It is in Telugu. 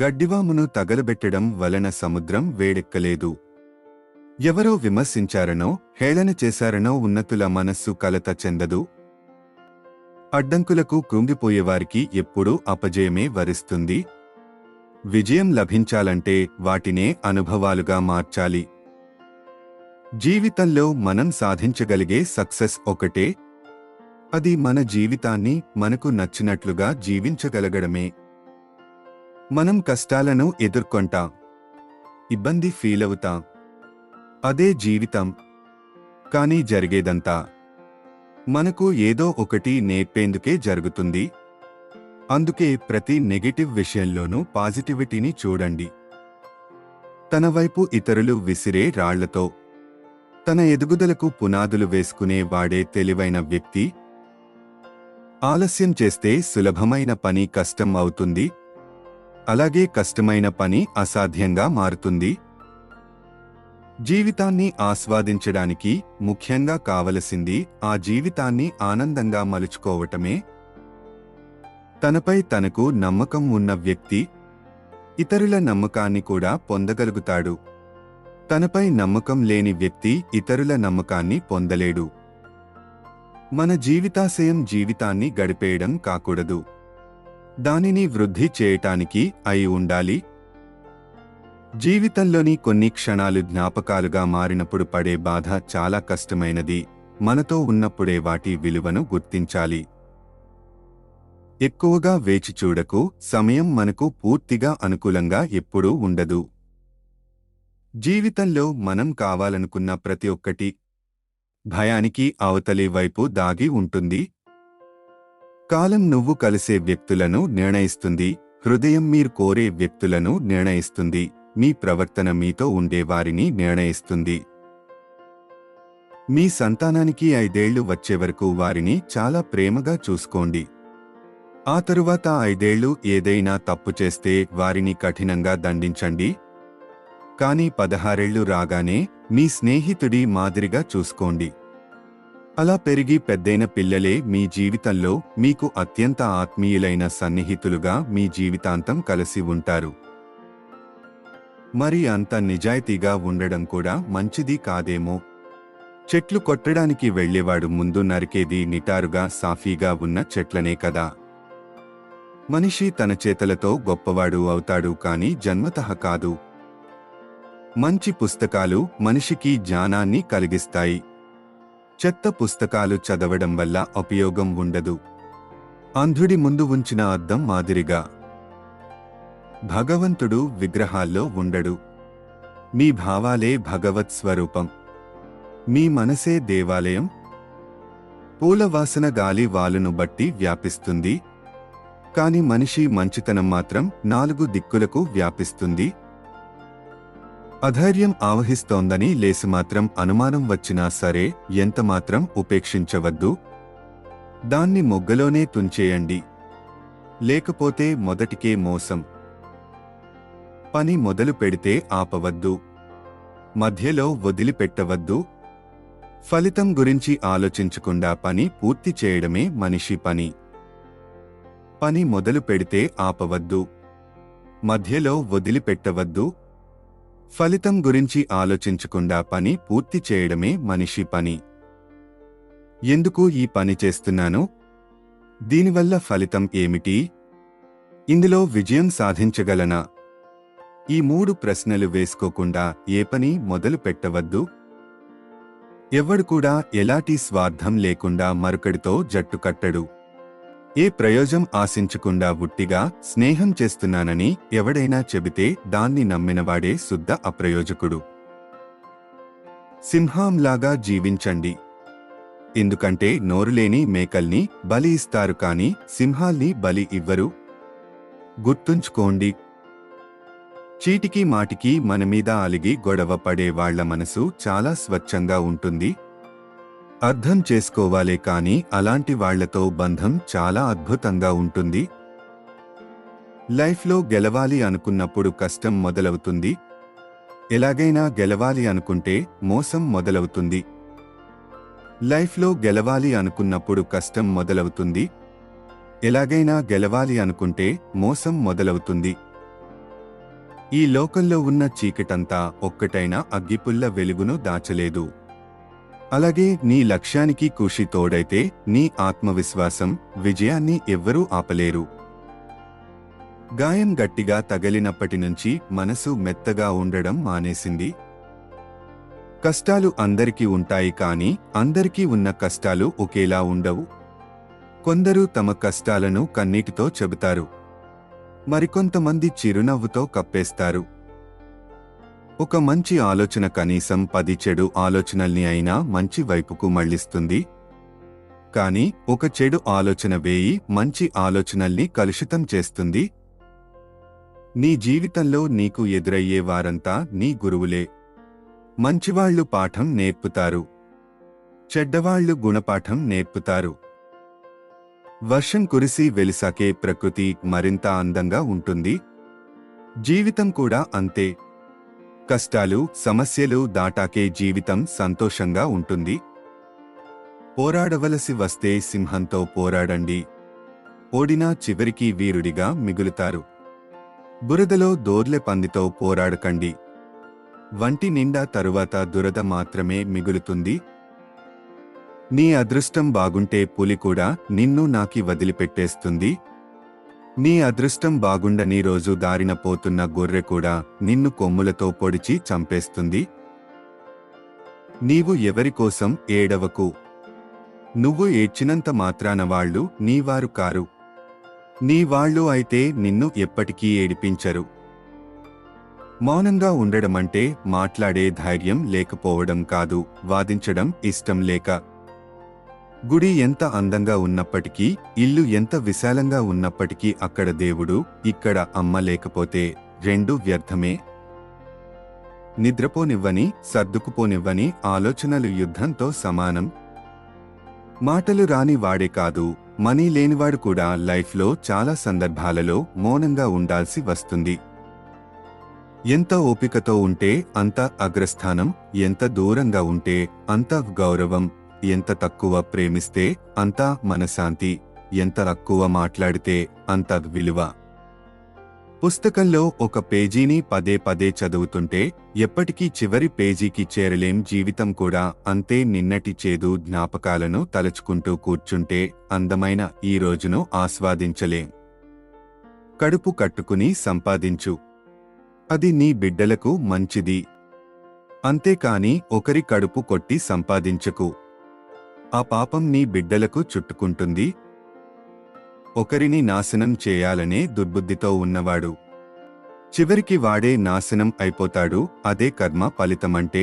గడ్డివామును తగలబెట్టడం వలన సముద్రం వేడెక్కలేదు. ఎవరో విమర్శించారనో హేళన చేశారనో ఉన్నతుల మనస్సు కలత చెందదు. అడ్డంకులకు కృంగిపోయేవారికి ఎప్పుడూ అపజయమే వరిస్తుంది. విజయం లభించాలంటే వాటినే అనుభవాలుగా మార్చాలి. జీవితంలో మనం సాధించగలిగే సక్సెస్ ఒకటే, అది మన జీవితాన్ని మనకు నచ్చినట్లుగా జీవించగలగడమే. మనం కష్టాలను ఎదుర్కొంటాం, ఇబ్బంది ఫీలవుతాం, అదే జీవితం. కానీ జరిగేదంతా మనకు ఏదో ఒకటి నేర్పేందుకే జరుగుతుంది. అందుకే ప్రతి నెగటివ్ విషయంలోనూ పాజిటివిటీని చూడండి. తన వైపు ఇతరులు విసిరే రాళ్లతో తన ఎదుగుదలకు పునాదులు వేసుకునే వాడే తెలివైన వ్యక్తి. ఆలస్యం చేస్తే సులభమైన పని కష్టం అవుతుంది, అలాగే కష్టమైన పని అసాధ్యంగా మారుతుంది. జీవితాన్ని ఆస్వాదించడానికి ముఖ్యంగా కావలసింది ఆ జీవితాన్ని ఆనందంగా మలుచుకోవటమే. తనపై తనకు నమ్మకం ఉన్న వ్యక్తి ఇతరుల నమ్మకాన్ని కూడా పొందగలుగుతాడు. తనపై నమ్మకం లేని వ్యక్తి ఇతరుల నమ్మకాన్ని పొందలేడు. మన జీవితాశయం జీవితాన్ని గడిపేయడం కాకూడదు, దానిని వృద్ధి చేయటానికి అయి ఉండాలి. జీవితంలోని కొన్ని క్షణాలు జ్ఞాపకాలుగా మారినప్పుడు పడే బాధ చాలా కష్టమైనది. మనతో ఉన్నప్పుడే వాటి విలువను గుర్తించాలి. ఎక్కువగా వేచి చూడకు, సమయం మనకు పూర్తిగా అనుకూలంగా ఎప్పుడూ ఉండదు. జీవితంలో మనం కావాలనుకున్న ప్రతి ఒక్కటి భయానికి అవతలి వైపు దాగి ఉంటుంది. కాలం నువ్వు కలిసే వ్యక్తులను నిర్ణయిస్తుంది, హృదయం మీరు కోరే వ్యక్తులను నిర్ణయిస్తుంది, మీ ప్రవర్తన మీతో ఉండేవారిని నిర్ణయిస్తుంది. మీ సంతానానికి 5 ఏళ్లు వచ్చేవరకు వారిని చాలా ప్రేమగా చూసుకోండి. ఆ తరువాత 5 ఏళ్లు ఏదైనా తప్పు చేస్తే వారిని కఠినంగా దండించండి. కానీ 16 ఏళ్లు రాగానే మీ స్నేహితుడి మాదిరిగా చూసుకోండి. అలా పెరిగి పెద్దైన పిల్లలే మీ జీవితంలో మీకు అత్యంత ఆత్మీయులైన సన్నిహితులుగా మీ జీవితాంతం కలిసి ఉంటారు. మరి అంత నిజాయితీగా ఉండడం కూడా మంచిది కాదేమో. చెట్లు కొట్టడానికి వెళ్లేవాడు ముందు నరికేది నిటారుగా సాఫీగా ఉన్న చెట్లనే కదా. మనిషి తన చేతలతో గొప్పవాడు అవుతాడు, కాని జన్మతః కాదు. మంచి పుస్తకాలు మనిషికి జ్ఞానాన్ని కలిగిస్తాయి. చెత్త పుస్తకాలు చదవడం వల్ల ఉపయోగం ఉండదు. అంధుడి ముందు ఉంచిన అద్దం మాదిరిగా. భగవంతుడు విగ్రహాల్లో ఉండడు. మీ భావాలే భగవత్ స్వరూపం. మీ మనసే దేవాలయం. పూల వాసన గాలి వాలును బట్టి వ్యాపిస్తుంది, కాని మనిషి మంచితనం మాత్రం 4 దిక్కులకు వ్యాపిస్తుంది. అధైర్యం ఆవహిస్తోందని లేసిమాత్రం అనుమానం వచ్చినా సరే ఎంతమాత్రం ఉపేక్షించవద్దు. దాన్ని మొగ్గలోనే తుంచేయండి, లేకపోతే మొదటికే మోసం. పని మొదలు పెడితే ఆపవద్దు, మధ్యలో వదిలిపెట్టవద్దు. ఫలితం గురించి ఆలోచించకుండా పని పూర్తి చేయడమే మనిషి పని. పని మొదలు పెడితే ఆపవద్దు, మధ్యలో వదిలిపెట్టవద్దు. ఫలితం గురించి ఆలోచించకుండా పని పూర్తి చేయడమే మనిషి పని. ఎందుకు ఈ పని చేస్తున్నాను? దీనివల్ల ఫలితం ఏమిటి? ఇందులో విజయం సాధించగలనా? ఈ 3 ప్రశ్నలు వేసుకోకుండా ఏ పని మొదలు పెట్టవద్దు. ఎవ్వడు కూడా ఎలాంటి స్వార్థం లేకుండా మరొకడితో జట్టు కట్టడు. ఏ ప్రయోజనం ఆశించకుండా ఉట్టిగా స్నేహం చేస్తున్నానని ఎవడైనా చెబితే దాన్ని నమ్మినవాడే శుద్ధ అప్రయోజకుడు. సింహంలాగా జీవించండి. ఎందుకంటే నోరులేని మేకల్ని బలి ఇస్తారు, కాని సింహాల్ని బలి ఇవ్వరు. గుర్తుంచుకోండి. చీటికి మాటికి మనమీద అలిగి గొడవ పడే వాళ్ల మనసు చాలా స్వచ్ఛంగా ఉంటుంది. అర్థం చేసుకోవాలే కాని అలాంటి వాళ్లతో బంధం చాలా అద్భుతంగా ఉంటుంది. లైఫ్లో గెలవాలి అనుకున్నప్పుడు కష్టం మొదలవుతుంది. ఎలాగైనా గెలవాలి అనుకుంటే మోసం మొదలవుతుంది. లైఫ్లో గెలవాలి అనుకున్నప్పుడు కష్టం మొదలవుతుంది. ఎలాగైనా గెలవాలి అనుకుంటే మోసం మొదలవుతుంది. ఈ లోకంలో ఉన్న చీకటంతా ఒక్కటైన అగ్గిపుల్ల వెలుగును దాచలేదు. అలాగే నీ లక్ష్యానికి కృషి తోడైతే నీ ఆత్మవిశ్వాసం, విజయాన్ని ఎవ్వరూ ఆపలేరు. గాయం గట్టిగా తగిలినప్పటి నుంచి మనసు మెత్తగా ఉండడం మానేసింది. కష్టాలు అందరికీ ఉంటాయి, కానీ అందరికీ ఉన్న కష్టాలు ఒకేలా ఉండవు. కొందరు తమ కష్టాలను కన్నీటితో చెబుతారు, మరికొంతమంది చిరునవ్వుతో కప్పేస్తారు. ఒక మంచి ఆలోచన కనీసం 10 చెడు ఆలోచనల్ని అయినా మంచి వైపుకు మళ్లిస్తుంది. కానీ ఒక చెడు ఆలోచన 1000 మంచి ఆలోచనల్ని కలుషితం చేస్తుంది. నీ జీవితంలో నీకు ఎదురయ్యే వారంతా నీ గురువులే. మంచివాళ్లు పాఠం నేర్పుతారు, చెడ్డవాళ్లు గుణపాఠం నేర్పుతారు. వర్షం కురిసి వెలిసాకే ప్రకృతి మరింత అందంగా ఉంటుంది. జీవితం కూడా అంతే. కష్టాలు, సమస్యలు దాటాకే జీవితం సంతోషంగా ఉంటుంది. పోరాడవలసి వస్తే సింహంతో పోరాడండి. ఓడినా చివరికి వీరుడిగా మిగులుతారు. బురదలో దోర్లె పందితో పోరాడకండి. వంటి నిండా తరువాత దురద మాత్రమే మిగులుతుంది. నీ అదృష్టం బాగుంటే పులి కూడా నిన్ను నాకి వదిలిపెట్టేస్తుంది. నీ అదృష్టం బాగుండని రోజు దారిన పోతున్న గొర్రె కూడా నిన్ను కొమ్ములతో పొడిచి చంపేస్తుంది. నీవు ఎవరికోసం ఏడవకు. నువ్వు ఏడ్చినంత మాత్రాన వాళ్ళు నీవారు కారు. నీ వాళ్ళు అయితే నిన్ను ఎప్పటికీ ఏడిపించరు. మౌనంగా ఉండడమంటే మాట్లాడే ధైర్యం లేకపోవడం కాదు, వాదించడం ఇష్టం లేక. గుడి ఎంత అందంగా ఉన్నప్పటికీ, ఇల్లు ఎంత విశాలంగా ఉన్నప్పటికీ అక్కడ దేవుడు, ఇక్కడ అమ్మ లేకపోతే రెండూ వ్యర్థమే. నిద్రపోనివ్వని, సర్దుకుపోనివ్వని ఆలోచనలు యుద్ధంతో సమానం. మాటలు రాని వాడే కాదు, మనీ లేనివాడు కూడా లైఫ్లో చాలా సందర్భాలలో మౌనంగా ఉండాల్సి వస్తుంది. ఎంత ఓపికతో ఉంటే అంత అగ్రస్థానం, ఎంత దూరంగా ఉంటే అంత గౌరవం, ఎంత తక్కువ ప్రేమిస్తే అంత మనశాంతి, ఎంత తక్కువ మాట్లాడితే అంత విలువ. పుస్తకంలో ఒక పేజీని పదే పదే చదువుతుంటే ఎప్పటికీ చివరి పేజీకి చేరలేం. జీవితం కూడా అంతే. నిన్నటి చేదు జ్ఞాపకాలను తలుచుకుంటూ కూర్చుంటే అందమైన ఈ రోజును ఆస్వాదించలేం. కడుపు కట్టుకుని సంపాదించు, అది నీ బిడ్డలకు మంచిది. అంతేకాని ఒకరి కడుపు కొట్టి సంపాదించకు, ఆ పాపం నీ బిడ్డలకు చుట్టుకుంటుంది. ఒకరిని నాశనం చేయాలనే దుర్బుద్ధితో ఉన్నవాడు చివరికి వాడే నాశనం అయిపోతాడు. అదే కర్మ ఫలితమంటే.